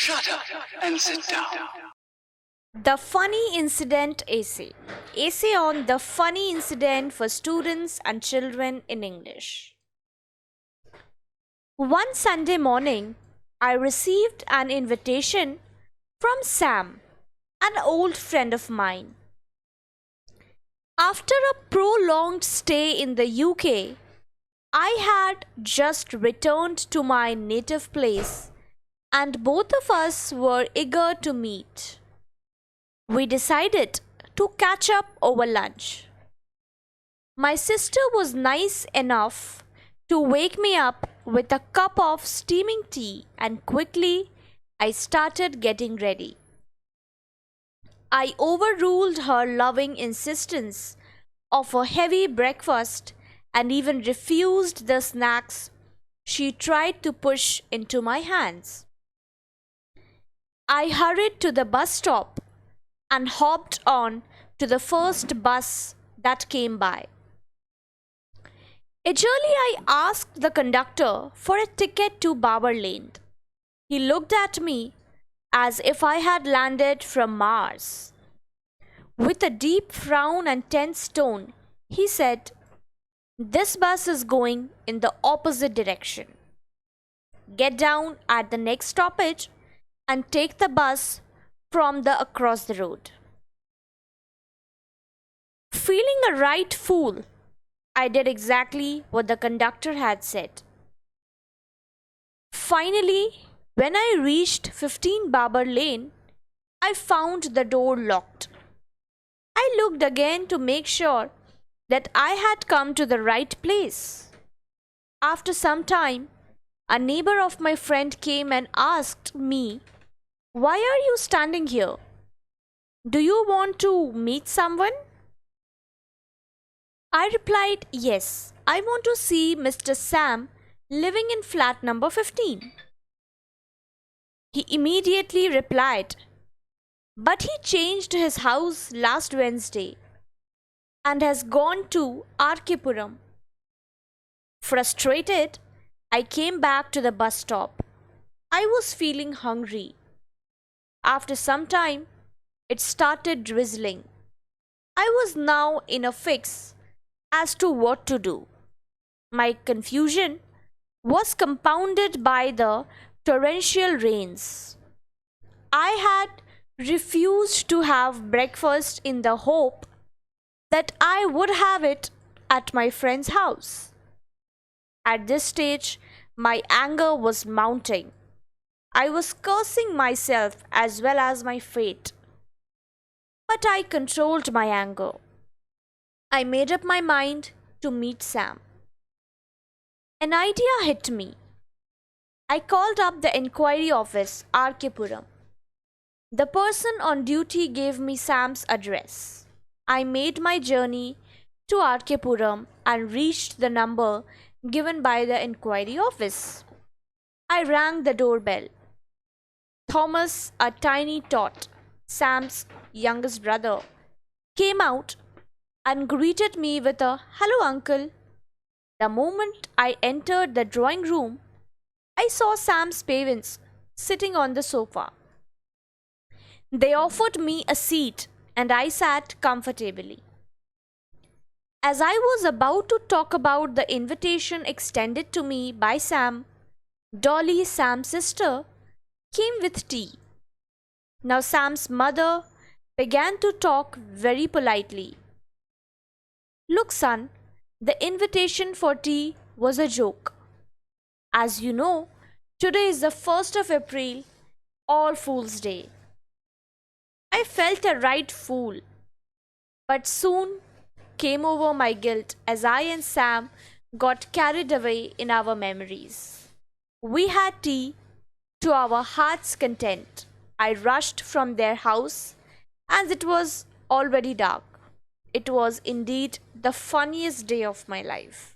Shut up and sit down. The Funny Incident Essay. Essay on the funny incident for students and children in English. One Sunday morning, I received an invitation from Sam, an old friend of mine. After a prolonged stay in the UK, I had just returned to my native place, and both of us were eager to meet. We decided to catch up over lunch. My sister was nice enough to wake me up with a cup of steaming tea, and quickly I started getting ready. I overruled her loving insistence of a heavy breakfast and even refused the snacks she tried to push into my hands. I hurried to the bus stop and hopped on to the first bus that came by. Eagerly, I asked the conductor for a ticket to Bower Lane. He looked at me as if I had landed from Mars. With a deep frown and tense tone, he said, "This bus is going in the opposite direction. Get down at the next stoppage and take the bus from the across the road." Feeling a right fool, I did exactly what the conductor had said. Finally, when I reached 15 Barber Lane, I found the door locked. I looked again to make sure that I had come to the right place. After some time, a neighbor of my friend came and asked me, "Why are you standing here? Do you want to meet someone?" I replied, "Yes, I want to see Mr. Sam living in flat number 15. He immediately replied, "But he changed his house last Wednesday and has gone to Arkepuram." Frustrated, I came back to the bus stop. I was feeling hungry. After some time, it started drizzling. I was now in a fix as to what to do. My confusion was compounded by the torrential rains. I had refused to have breakfast in the hope that I would have it at my friend's house. At this stage, my anger was mounting. I was cursing myself as well as my fate. But I controlled my anger. I made up my mind to meet Sam. An idea hit me. I called up the inquiry office, Arkepuram. The person on duty gave me Sam's address. I made my journey to Arkepuram and reached the number given by the inquiry office. I rang the doorbell. Thomas, a tiny tot, Sam's youngest brother, came out and greeted me with a "Hello, uncle." The moment I entered the drawing room, I saw Sam's parents sitting on the sofa. They offered me a seat and I sat comfortably. As I was about to talk about the invitation extended to me by Sam, Dolly, Sam's sister, came with tea. Now Sam's mother began to talk very politely. "Look, son, the invitation for tea was a joke. As you know, today is the 1st of April, All Fool's Day." I felt a right fool, but soon came over my guilt as I and Sam got carried away in our memories. We had tea to our heart's content. I rushed from their house as it was already dark. It was indeed the funniest day of my life.